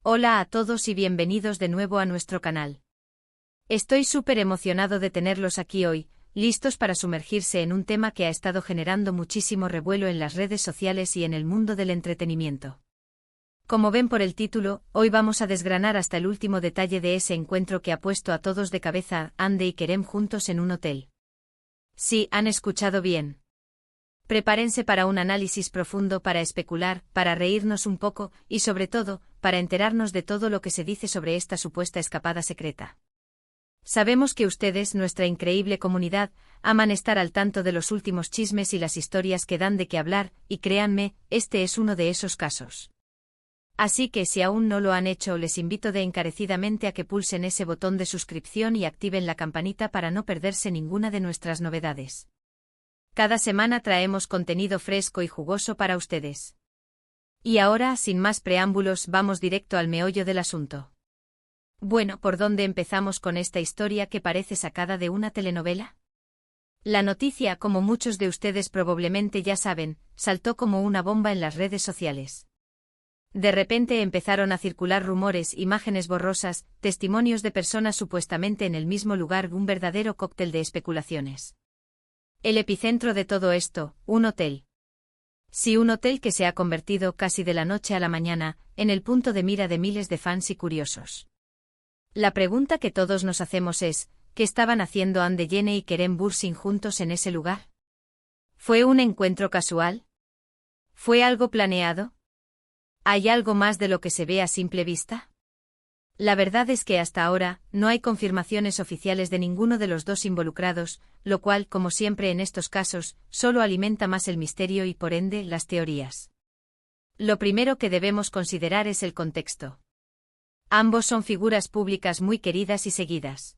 Hola a todos y bienvenidos de nuevo a nuestro canal. Estoy súper emocionado de tenerlos aquí hoy, listos para sumergirse en un tema que ha estado generando muchísimo revuelo en las redes sociales y en el mundo del entretenimiento. Como ven por el título, hoy vamos a desgranar hasta el último detalle de ese encuentro que ha puesto a todos de cabeza, Hande y Kerem juntos en un hotel. Sí, han escuchado bien. Prepárense para un análisis profundo, para especular, para reírnos un poco, y sobre todo, para enterarnos de todo lo que se dice sobre esta supuesta escapada secreta. Sabemos que ustedes, nuestra increíble comunidad, aman estar al tanto de los últimos chismes y las historias que dan de qué hablar, y créanme, este es uno de esos casos. Así que si aún no lo han hecho, les invito de encarecidamente a que pulsen ese botón de suscripción y activen la campanita para no perderse ninguna de nuestras novedades. Cada semana traemos contenido fresco y jugoso para ustedes. Y ahora, sin más preámbulos, vamos directo al meollo del asunto. Bueno, ¿por dónde empezamos con esta historia que parece sacada de una telenovela? La noticia, como muchos de ustedes probablemente ya saben, saltó como una bomba en las redes sociales. De repente empezaron a circular rumores, imágenes borrosas, testimonios de personas supuestamente en el mismo lugar, un verdadero cóctel de especulaciones. El epicentro de todo esto, un hotel. Sí, un hotel que se ha convertido casi de la noche a la mañana en el punto de mira de miles de fans y curiosos. La pregunta que todos nos hacemos es, ¿qué estaban haciendo Hande y Kerem Bürsin juntos en ese lugar? ¿Fue un encuentro casual? ¿Fue algo planeado? ¿Hay algo más de lo que se ve a simple vista? La verdad es que hasta ahora, no hay confirmaciones oficiales de ninguno de los dos involucrados, lo cual, como siempre en estos casos, solo alimenta más el misterio y por ende, las teorías. Lo primero que debemos considerar es el contexto. Ambos son figuras públicas muy queridas y seguidas.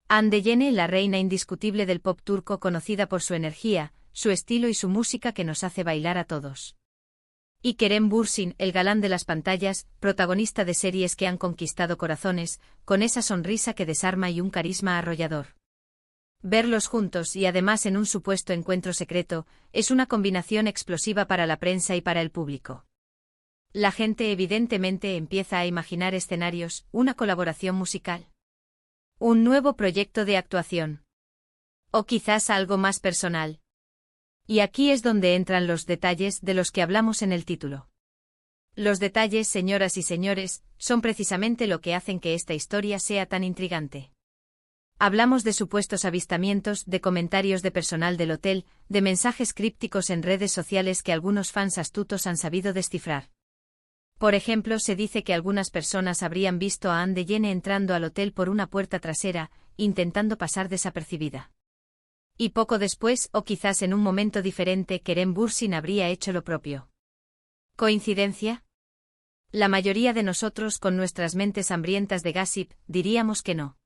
Hande, la reina indiscutible del pop turco, conocida por su energía, su estilo y su música que nos hace bailar a todos. Y Kerem Bürsin, el galán de las pantallas, protagonista de series que han conquistado corazones, con esa sonrisa que desarma y un carisma arrollador. Verlos juntos y además en un supuesto encuentro secreto, es una combinación explosiva para la prensa y para el público. La gente evidentemente empieza a imaginar escenarios, una colaboración musical. Un nuevo proyecto de actuación. O quizás algo más personal. Y aquí es donde entran los detalles de los que hablamos en el título. Los detalles, señoras y señores, son precisamente lo que hacen que esta historia sea tan intrigante. Hablamos de supuestos avistamientos, de comentarios de personal del hotel, de mensajes crípticos en redes sociales que algunos fans astutos han sabido descifrar. Por ejemplo, se dice que algunas personas habrían visto a Hande entrando al hotel por una puerta trasera, intentando pasar desapercibida. Y poco después, o quizás en un momento diferente, Kerem Bürsin habría hecho lo propio. ¿Coincidencia? La mayoría de nosotros, con nuestras mentes hambrientas de gossip, diríamos que no.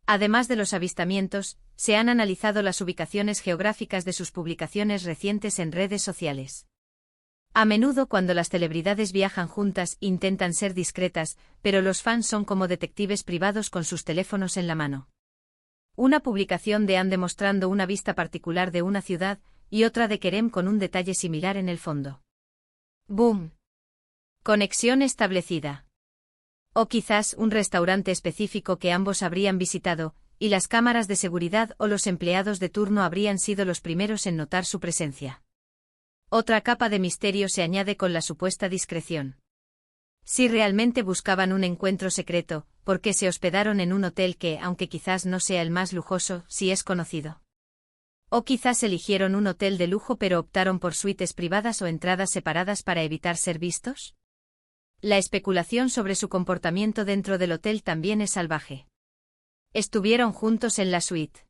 Además de los avistamientos, se han analizado las ubicaciones geográficas de sus publicaciones recientes en redes sociales. A menudo cuando las celebridades viajan juntas, intentan ser discretas, pero los fans son como detectives privados con sus teléfonos en la mano. Una publicación de Hande mostrando una vista particular de una ciudad, y otra de Kerem con un detalle similar en el fondo. ¡Boom! Conexión establecida. O quizás un restaurante específico que ambos habrían visitado, y las cámaras de seguridad o los empleados de turno habrían sido los primeros en notar su presencia. Otra capa de misterio se añade con la supuesta discreción. Si realmente buscaban un encuentro secreto, ¿por qué se hospedaron en un hotel que, aunque quizás no sea el más lujoso, sí es conocido? O quizás eligieron un hotel de lujo pero optaron por suites privadas o entradas separadas para evitar ser vistos. La especulación sobre su comportamiento dentro del hotel también es salvaje. ¿Estuvieron juntos en la suite?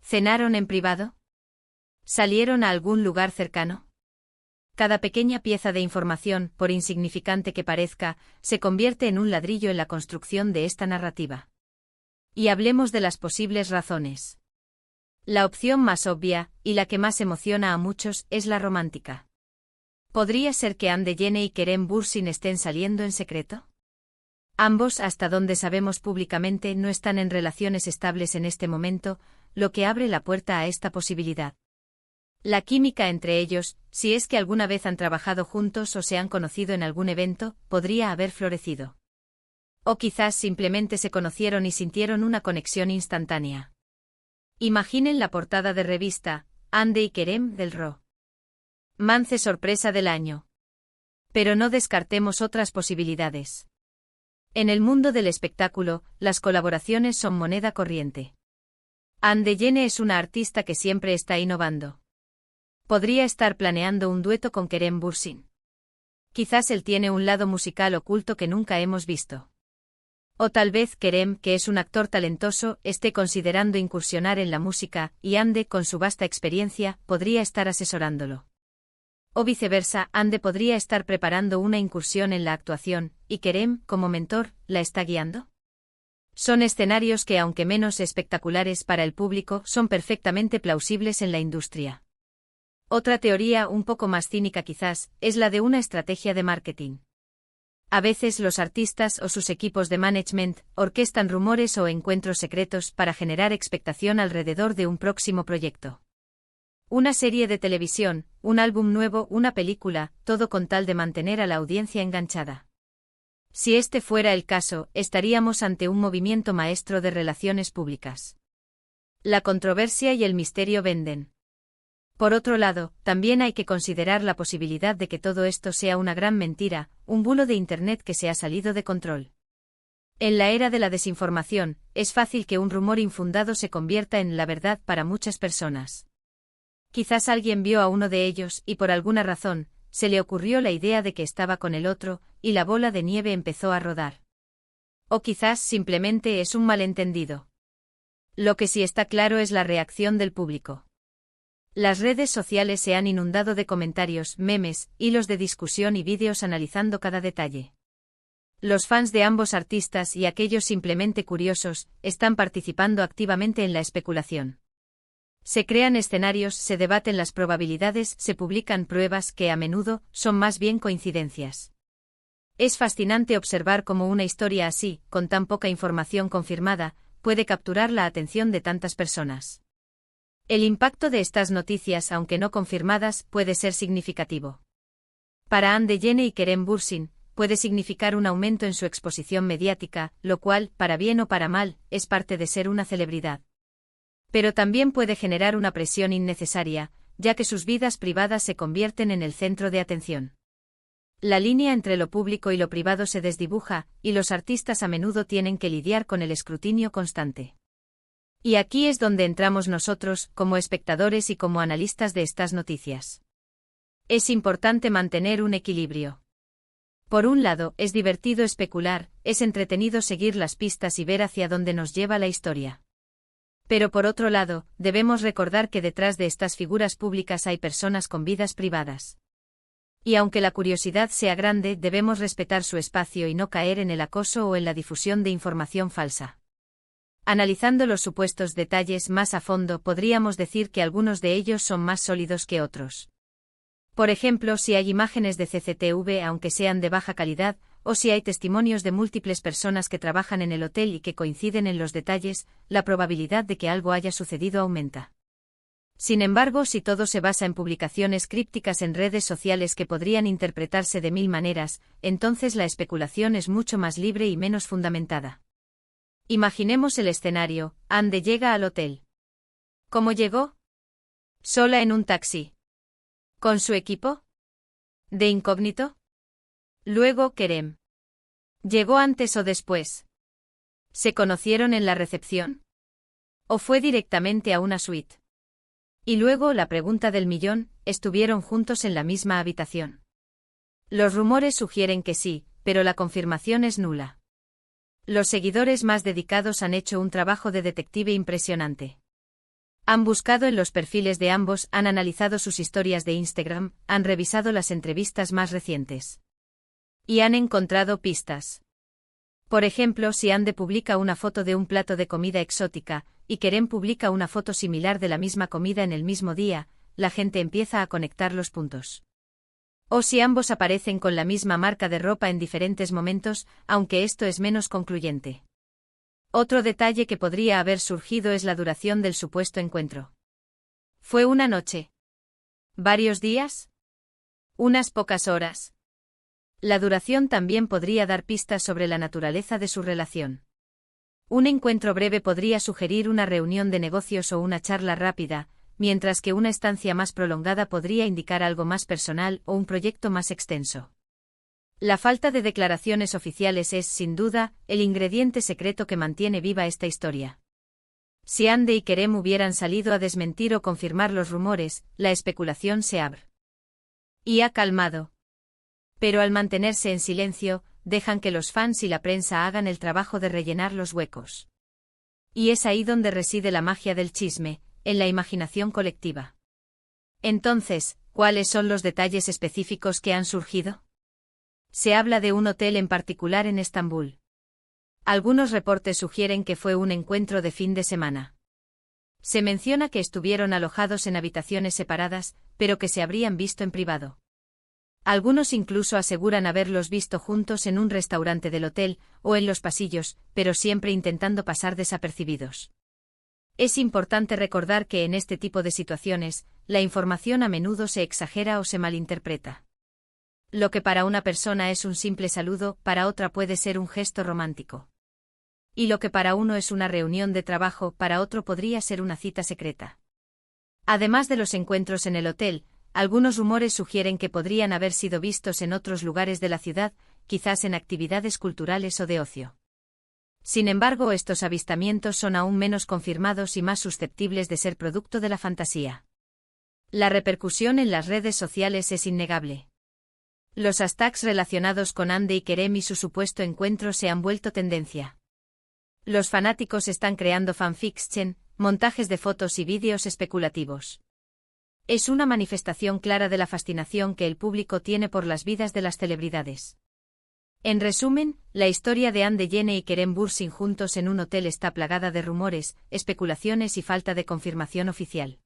¿Cenaron en privado? ¿Salieron a algún lugar cercano? Cada pequeña pieza de información, por insignificante que parezca, se convierte en un ladrillo en la construcción de esta narrativa. Y hablemos de las posibles razones. La opción más obvia, y la que más emociona a muchos, es la romántica. ¿Podría ser que Hande y Kerem Bürsin estén saliendo en secreto? Ambos, hasta donde sabemos públicamente, no están en relaciones estables en este momento, lo que abre la puerta a esta posibilidad. La química entre ellos, si es que alguna vez han trabajado juntos o se han conocido en algún evento, podría haber florecido. O quizás simplemente se conocieron y sintieron una conexión instantánea. Imaginen la portada de revista, Ande y Kerem del romance sorpresa del año. Pero no descartemos otras posibilidades. En el mundo del espectáculo, las colaboraciones son moneda corriente. Ande Yene es una artista que siempre está innovando. Podría estar planeando un dueto con Kerem Bürsin. Quizás él tiene un lado musical oculto que nunca hemos visto. O tal vez Kerem, que es un actor talentoso, esté considerando incursionar en la música, y Ande, con su vasta experiencia, podría estar asesorándolo. O viceversa, Ande podría estar preparando una incursión en la actuación, y Kerem, como mentor, la está guiando. Son escenarios que, aunque menos espectaculares para el público, son perfectamente plausibles en la industria. Otra teoría, un poco más cínica quizás, es la de una estrategia de marketing. A veces los artistas o sus equipos de management orquestan rumores o encuentros secretos para generar expectación alrededor de un próximo proyecto. Una serie de televisión, un álbum nuevo, una película, todo con tal de mantener a la audiencia enganchada. Si este fuera el caso, estaríamos ante un movimiento maestro de relaciones públicas. La controversia y el misterio venden. Por otro lado, también hay que considerar la posibilidad de que todo esto sea una gran mentira, un bulo de Internet que se ha salido de control. En la era de la desinformación, es fácil que un rumor infundado se convierta en la verdad para muchas personas. Quizás alguien vio a uno de ellos y por alguna razón, se le ocurrió la idea de que estaba con el otro, y la bola de nieve empezó a rodar. O quizás simplemente es un malentendido. Lo que sí está claro es la reacción del público. Las redes sociales se han inundado de comentarios, memes, hilos de discusión y vídeos analizando cada detalle. Los fans de ambos artistas y aquellos simplemente curiosos están participando activamente en la especulación. Se crean escenarios, se debaten las probabilidades, se publican pruebas que a menudo son más bien coincidencias. Es fascinante observar cómo una historia así, con tan poca información confirmada, puede capturar la atención de tantas personas. El impacto de estas noticias, aunque no confirmadas, puede ser significativo. Para Ande Yene y Kerem Bürsin, puede significar un aumento en su exposición mediática, lo cual, para bien o para mal, es parte de ser una celebridad. Pero también puede generar una presión innecesaria, ya que sus vidas privadas se convierten en el centro de atención. La línea entre lo público y lo privado se desdibuja, y los artistas a menudo tienen que lidiar con el escrutinio constante. Y aquí es donde entramos nosotros, como espectadores y como analistas de estas noticias. Es importante mantener un equilibrio. Por un lado, es divertido especular, es entretenido seguir las pistas y ver hacia dónde nos lleva la historia. Pero por otro lado, debemos recordar que detrás de estas figuras públicas hay personas con vidas privadas. Y aunque la curiosidad sea grande, debemos respetar su espacio y no caer en el acoso o en la difusión de información falsa. Analizando los supuestos detalles más a fondo, podríamos decir que algunos de ellos son más sólidos que otros. Por ejemplo, si hay imágenes de CCTV aunque sean de baja calidad, o si hay testimonios de múltiples personas que trabajan en el hotel y que coinciden en los detalles, la probabilidad de que algo haya sucedido aumenta. Sin embargo, si todo se basa en publicaciones crípticas en redes sociales que podrían interpretarse de mil maneras, entonces la especulación es mucho más libre y menos fundamentada. Imaginemos el escenario: Ande llega al hotel. ¿Cómo llegó? ¿Sola en un taxi? ¿Con su equipo? ¿De incógnito? Luego Kerem. ¿Llegó antes o después? ¿Se conocieron en la recepción? ¿O fue directamente a una suite? Y luego la pregunta del millón: ¿estuvieron juntos en la misma habitación? Los rumores sugieren que sí, pero la confirmación es nula. Los seguidores más dedicados han hecho un trabajo de detective impresionante. Han buscado en los perfiles de ambos, han analizado sus historias de Instagram, han revisado las entrevistas más recientes. Y han encontrado pistas. Por ejemplo, si Ande publica una foto de un plato de comida exótica, y Kerem publica una foto similar de la misma comida en el mismo día, la gente empieza a conectar los puntos. O si ambos aparecen con la misma marca de ropa en diferentes momentos, aunque esto es menos concluyente. Otro detalle que podría haber surgido es la duración del supuesto encuentro. ¿Fue una noche? ¿Varios días? ¿Unas pocas horas? La duración también podría dar pistas sobre la naturaleza de su relación. Un encuentro breve podría sugerir una reunión de negocios o una charla rápida, mientras que una estancia más prolongada podría indicar algo más personal o un proyecto más extenso. La falta de declaraciones oficiales es, sin duda, el ingrediente secreto que mantiene viva esta historia. Si Hande y Kerem hubieran salido a desmentir o confirmar los rumores, la especulación se abre. Y ha calmado. Pero al mantenerse en silencio, dejan que los fans y la prensa hagan el trabajo de rellenar los huecos. Y es ahí donde reside la magia del chisme, en la imaginación colectiva. Entonces, ¿cuáles son los detalles específicos que han surgido? Se habla de un hotel en particular en Estambul. Algunos reportes sugieren que fue un encuentro de fin de semana. Se menciona que estuvieron alojados en habitaciones separadas, pero que se habrían visto en privado. Algunos incluso aseguran haberlos visto juntos en un restaurante del hotel, o en los pasillos, pero siempre intentando pasar desapercibidos. Es importante recordar que en este tipo de situaciones, la información a menudo se exagera o se malinterpreta. Lo que para una persona es un simple saludo, para otra puede ser un gesto romántico. Y lo que para uno es una reunión de trabajo, para otro podría ser una cita secreta. Además de los encuentros en el hotel, algunos rumores sugieren que podrían haber sido vistos en otros lugares de la ciudad, quizás en actividades culturales o de ocio. Sin embargo, estos avistamientos son aún menos confirmados y más susceptibles de ser producto de la fantasía. La repercusión en las redes sociales es innegable. Los hashtags relacionados con Hande y Kerem y su supuesto encuentro se han vuelto tendencia. Los fanáticos están creando fanfiction, montajes de fotos y vídeos especulativos. Es una manifestación clara de la fascinación que el público tiene por las vidas de las celebridades. En resumen, la historia de Hande Yene y Kerem Bürsin juntos en un hotel está plagada de rumores, especulaciones y falta de confirmación oficial.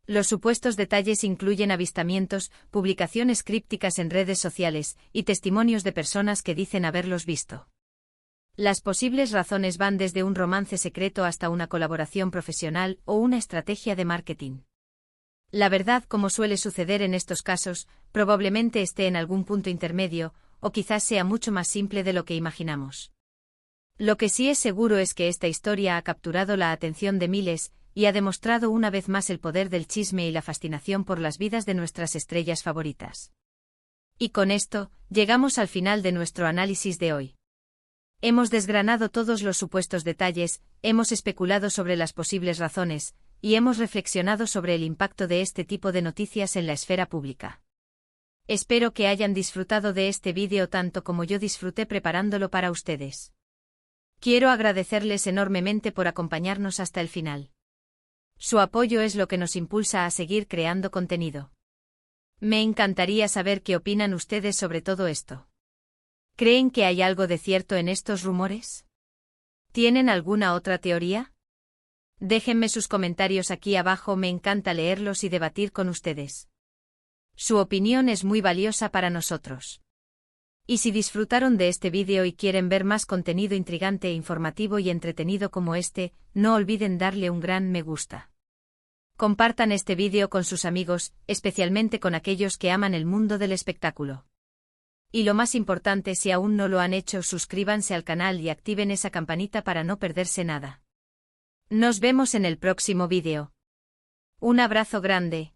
Los supuestos detalles incluyen avistamientos, publicaciones crípticas en redes sociales y testimonios de personas que dicen haberlos visto. Las posibles razones van desde un romance secreto hasta una colaboración profesional o una estrategia de marketing. La verdad, como suele suceder en estos casos, probablemente esté en algún punto intermedio, o quizás sea mucho más simple de lo que imaginamos. Lo que sí es seguro es que esta historia ha capturado la atención de miles, y ha demostrado una vez más el poder del chisme y la fascinación por las vidas de nuestras estrellas favoritas. Y con esto, llegamos al final de nuestro análisis de hoy. Hemos desgranado todos los supuestos detalles, hemos especulado sobre las posibles razones, y hemos reflexionado sobre el impacto de este tipo de noticias en la esfera pública. Espero que hayan disfrutado de este vídeo tanto como yo disfruté preparándolo para ustedes. Quiero agradecerles enormemente por acompañarnos hasta el final. Su apoyo es lo que nos impulsa a seguir creando contenido. Me encantaría saber qué opinan ustedes sobre todo esto. ¿Creen que hay algo de cierto en estos rumores? ¿Tienen alguna otra teoría? Déjenme sus comentarios aquí abajo, me encanta leerlos y debatir con ustedes. Su opinión es muy valiosa para nosotros. Y si disfrutaron de este vídeo y quieren ver más contenido intrigante, informativo y entretenido como este, no olviden darle un gran me gusta. Compartan este vídeo con sus amigos, especialmente con aquellos que aman el mundo del espectáculo. Y lo más importante, si aún no lo han hecho, suscríbanse al canal y activen esa campanita para no perderse nada. Nos vemos en el próximo vídeo. Un abrazo grande.